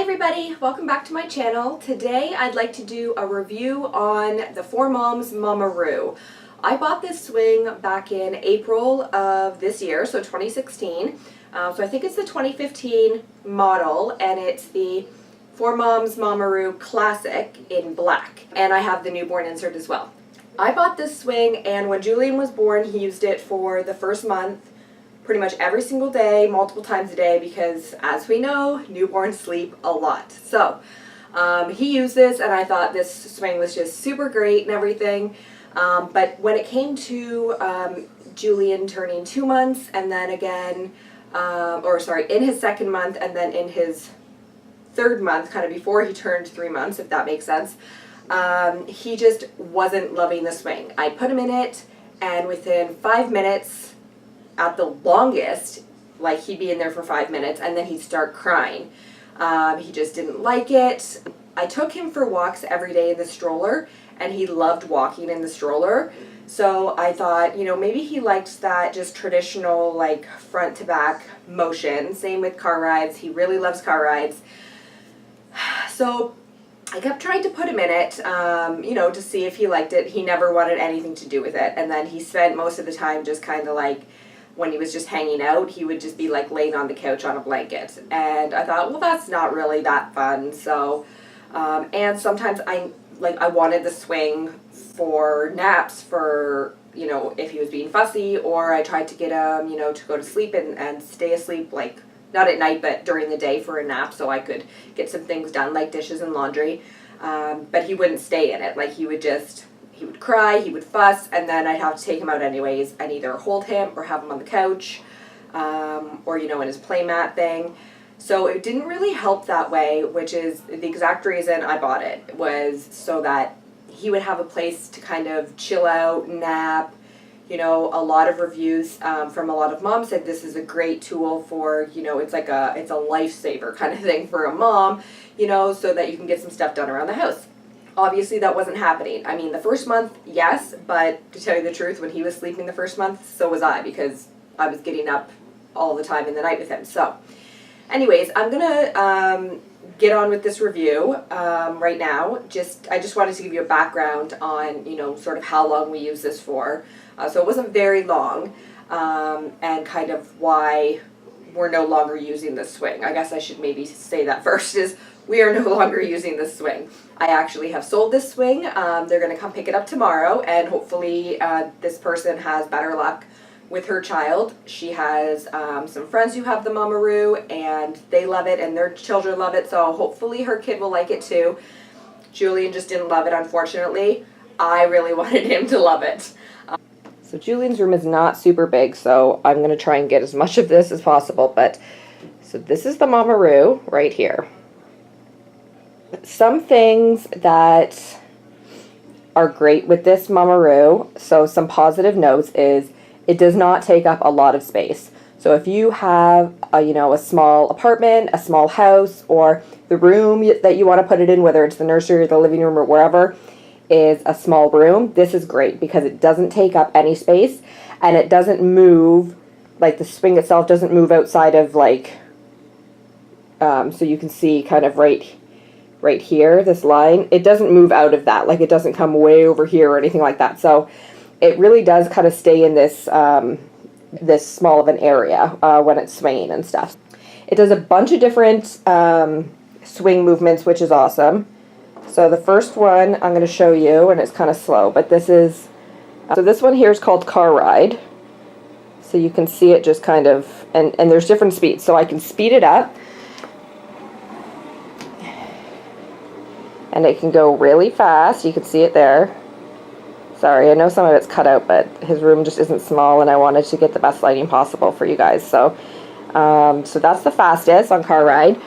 everybody, welcome back to my channel. Today I'd like to do a review on the 4Moms Mamaroo. I bought this swing back in April of this year, so 2016. So I think it's the 2015 model, and it's the 4Moms Mamaroo Classic in black. And I have the newborn insert as well. I bought this swing, and when Julian was born, he used it for the first month, pretty much every single day, multiple times a day, because as we know, newborns sleep a lot. So he used this, and I thought this swing was just super great and everything. But when it came to Julian turning 2 months, and then again, in his second month, and then in his third month, kind of before he turned 3 months, if that makes sense, he just wasn't loving the swing. I put him in it, and within 5 minutes, at the longest, like he'd be in there for 5 minutes and then he'd start crying. He just didn't like it. I took him for walks every day in the stroller, and he loved walking in the stroller. So I thought, you know, maybe he likes that just traditional, like, front to back motion. Same with car rides. He really loves car rides. So I kept trying to put him in it, you know, to see if he liked it. He never wanted anything to do with it. And then he spent most of the time just kind of like, when he was just hanging out, he would just be like laying on the couch on a blanket. And I thought, well, that's not really that fun. So, and sometimes I wanted the swing for naps, for, you know, if he was being fussy, or I tried to get him, you know, to go to sleep and stay asleep, like, not at night, but during the day for a nap, so I could get some things done, like dishes and laundry. But he wouldn't stay in it. Like, he would cry, he would fuss, and then I'd have to take him out anyways and either hold him or have him on the couch, or, you know, in his playmat thing. So it didn't really help that way, which is the exact reason I bought it, was so that he would have a place to kind of chill out, nap. You know, a lot of reviews from a lot of moms said this is a great tool for, you know, it's a lifesaver kind of thing for a mom, you know, so that you can get some stuff done around the house. Obviously, that wasn't happening. I mean, the first month, yes, but to tell you the truth, when he was sleeping the first month, so was I, because I was getting up all the time in the night with him. So, anyways, I'm gonna get on with this review right now. I just wanted to give you a background on, you know, sort of how long we use this for. So it wasn't very long, and kind of why we're no longer using this swing. I guess I should maybe say that first, is we are no longer using this swing. I actually have sold this swing. They're going to come pick it up tomorrow, and hopefully this person has better luck with her child. She has some friends who have the Mamaroo, and they love it, and their children love it, so hopefully her kid will like it too. Julian just didn't love it, unfortunately. I really wanted him to love it. So Julian's room is not super big, so I'm going to try and get as much of this as possible. But so this is the Mamaroo right here. Some things that are great with this Mamaroo, so some positive notes, is it does not take up a lot of space. So if you have a small apartment, a small house, or the room that you want to put it in, whether it's the nursery or the living room or wherever, is a small room, this is great because it doesn't take up any space, and it doesn't move, like the swing itself doesn't move outside of, like, so you can see kind of right here, this line, it doesn't move out of that, like it doesn't come way over here or anything like that. So it really does kind of stay in this this small of an area when it's swinging and stuff. It does a bunch of different swing movements, which is awesome. So the first one I'm going to show you, and it's kind of slow, but this is, so this one here is called Car Ride. So you can see it just kind of, and there's different speeds. So I can speed it up, and it can go really fast. You can see it there. Sorry, I know some of it's cut out, but his room just isn't small, and I wanted to get the best lighting possible for you guys. So, so that's the fastest on Car Ride,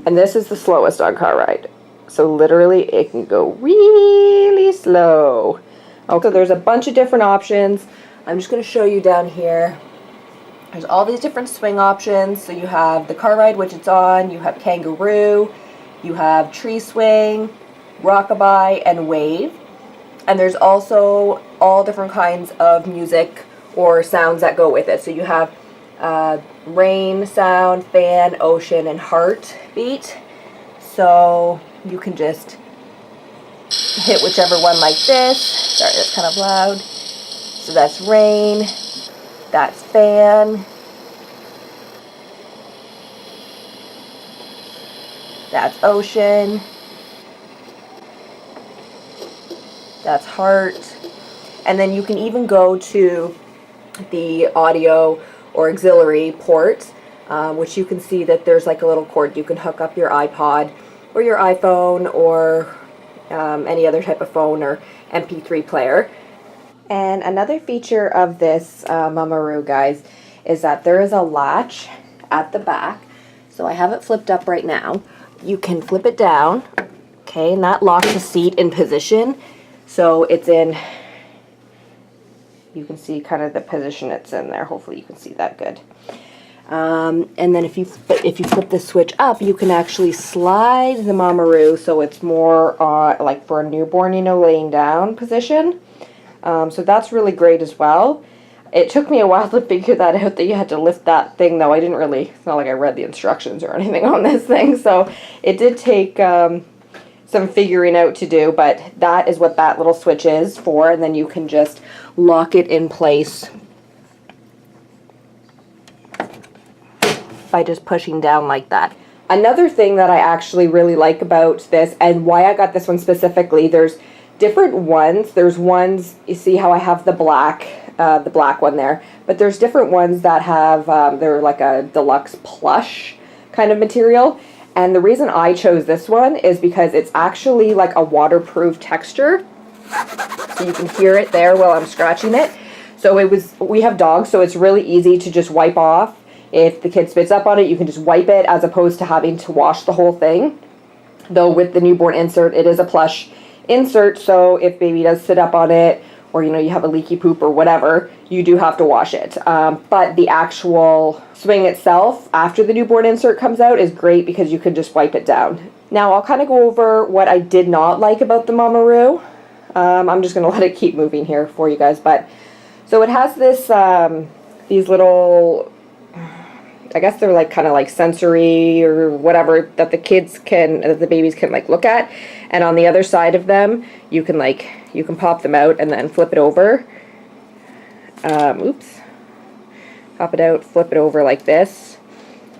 and this is the slowest on Car Ride. So literally, it can go really slow. Okay, so there's a bunch of different options. I'm just going to show you down here. There's all these different swing options. So you have the Car Ride, which it's on. You have Kangaroo. You have Tree Swing, Rockabye, and Wave. And there's also all different kinds of music or sounds that go with it. So you have rain sound, fan, ocean, and heartbeat. So you can just hit whichever one like this. Sorry, that's kind of loud. So that's rain, that's fan, that's ocean, that's heart. And then you can even go to the audio or auxiliary port, which you can see that there's like a little cord. You can hook up your iPod or your iPhone or any other type of phone or MP3 player. And another feature of this Mamaroo, guys, is that there is a latch at the back. So I have it flipped up right now. You can flip it down, okay, and that locks the seat in position. So it's in, you can see kind of the position it's in there. Hopefully you can see that good. And then if you flip the switch up, you can actually slide the Mamaroo so it's more like for a newborn, you know, laying down position. So that's really great as well. It took me a while to figure that out, that you had to lift that thing, though. It's not like I read the instructions or anything on this thing, so it did take some figuring out to do, but that is what that little switch is for, and then you can just lock it in place by just pushing down like that. Another thing that I actually really like about this, and why I got this one specifically, there's different ones. There's ones, you see how I have the black one there, but there's different ones that have, they're like a deluxe plush kind of material. And the reason I chose this one is because it's actually like a waterproof texture. So you can hear it there while I'm scratching it. So we have dogs, so it's really easy to just wipe off. If the kid spits up on it, you can just wipe it as opposed to having to wash the whole thing. Though with the newborn insert, it is a plush insert, so if baby does sit up on it, or you know, you have a leaky poop or whatever, you do have to wash it. But the actual swing itself, after the newborn insert comes out, is great because you can just wipe it down. Now I'll kind of go over what I did not like about the Mamaroo. I'm just going to let it keep moving here for you guys. But so it has this, these little, I guess they're like kind of like sensory or whatever that the babies can like look at, and on the other side of them you can pop them out and then flip it over. Pop it out, flip it over like this,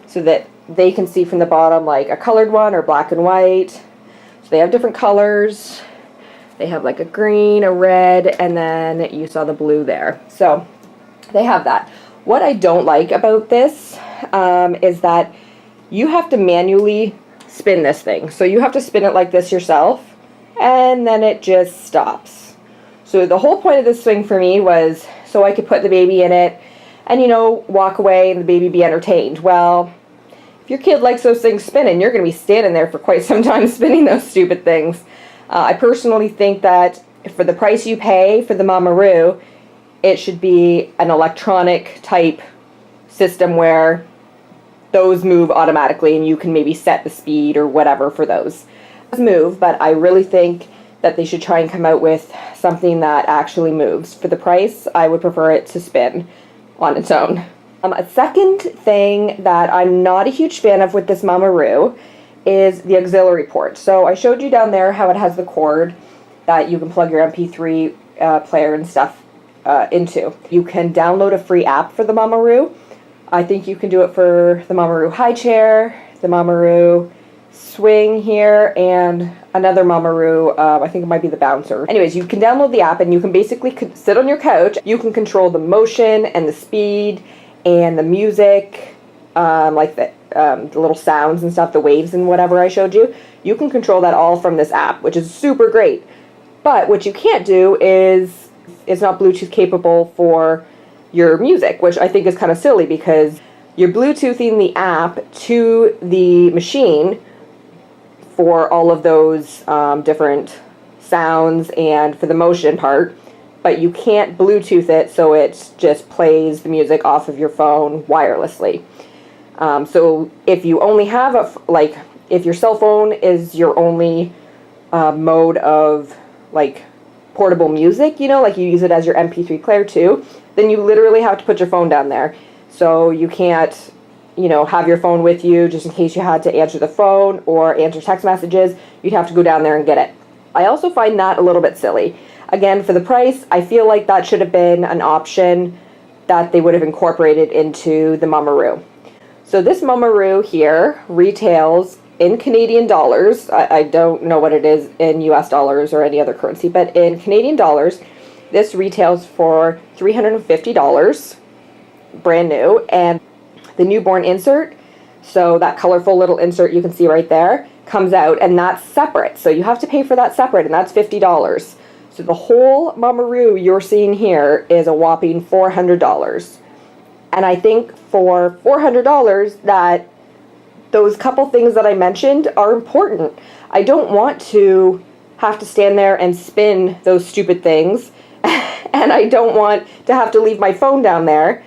so that they can see from the bottom like a colored one or black and white. So they have different colors. They have like a green, a red, and then you saw the blue there. So they have that. What I don't like about this is that you have to manually spin this thing. So you have to spin it like this yourself, and then it just stops. So the whole point of this swing for me was so I could put the baby in it and, you know, walk away and the baby be entertained. Well, if your kid likes those things spinning, you're going to be standing there for quite some time spinning those stupid things. I personally think that for the price you pay for the Mamaroo, it should be an electronic type system where those move automatically and you can maybe set the speed or whatever for those move. But I really think that they should try and come out with something that actually moves. For the price, I would prefer it to spin on its own. A second thing that I'm not a huge fan of with this Mamaroo is the auxiliary port. So I showed you down there how it has the cord that you can plug your MP3 player and stuff into. You can download a free app for the Mamaroo. I think you can do it for the Mamaroo high chair, the Mamaroo swing here, and another Mamaroo, I think it might be the bouncer. Anyways, you can download the app and you can basically sit on your couch. You can control the motion and the speed and the music, like the little sounds and stuff, the waves and whatever I showed you. You can control that all from this app, which is super great. But what you can't do is it's not Bluetooth capable for your music, which I think is kind of silly because you're Bluetoothing the app to the machine for all of those different sounds and for the motion part, but you can't Bluetooth it so it just plays the music off of your phone wirelessly. So if you only have if your cell phone is your only mode of like portable music, you know, like you use it as your MP3 player too, then you literally have to put your phone down there. So you can't, you know, have your phone with you just in case you had to answer the phone or answer text messages. You'd have to go down there and get it. I also find that a little bit silly. Again, for the price, I feel like that should have been an option that they would have incorporated into the Mamaroo. So this Mamaroo here retails in Canadian dollars. I don't know what it is in US dollars or any other currency, but in Canadian dollars, this retails for $350, brand new. And the newborn insert, so that colorful little insert you can see right there, comes out, and that's separate. So you have to pay for that separate, and that's $50. So the whole Mamaroo you're seeing here is a whopping $400. And I think for $400 that those couple things that I mentioned are important. I don't want to have to stand there and spin those stupid things, and I don't want to have to leave my phone down there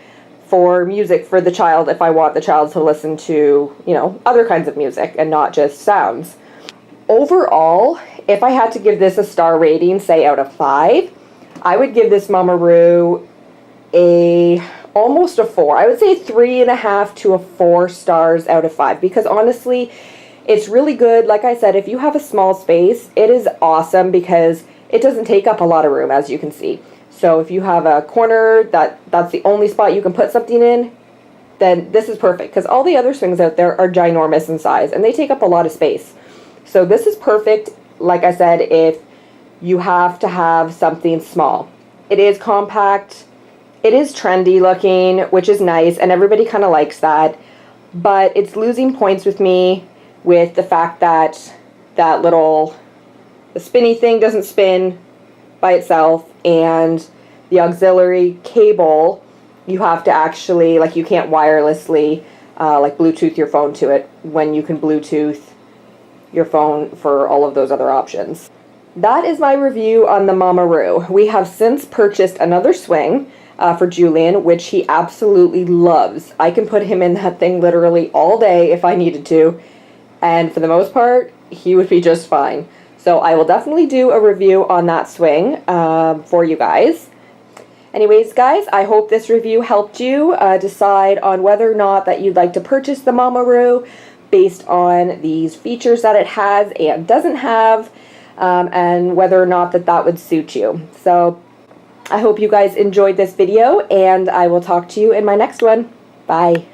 for music for the child if I want the child to listen to, you know, other kinds of music and not just sounds. Overall, if I had to give this a star rating, say out of 5, I would give this Mamaroo almost a 4. I would say 3.5 to 4 stars out of 5, because honestly, it's really good. Like I said, if you have a small space, it is awesome because it doesn't take up a lot of room, as you can see. So if you have a corner that's the only spot you can put something in, then this is perfect, because all the other swings out there are ginormous in size and they take up a lot of space. So this is perfect, like I said, if you have to have something small. It is compact. It is trendy looking, which is nice, and everybody kind of likes that. But it's losing points with me with the fact that the spinny thing doesn't spin by itself, and the auxiliary cable, you have to actually, like, you can't wirelessly like Bluetooth your phone to it when you can Bluetooth your phone for all of those other options. That is my review on the Mamaroo. We have since purchased another swing for Julian, which he absolutely loves. I can put him in that thing literally all day if I needed to, and for the most part, he would be just fine. So I will definitely do a review on that swing for you guys. Anyways, guys, I hope this review helped you decide on whether or not that you'd like to purchase the Mamaroo based on these features that it has and doesn't have, and whether or not that would suit you. So I hope you guys enjoyed this video, and I will talk to you in my next one. Bye.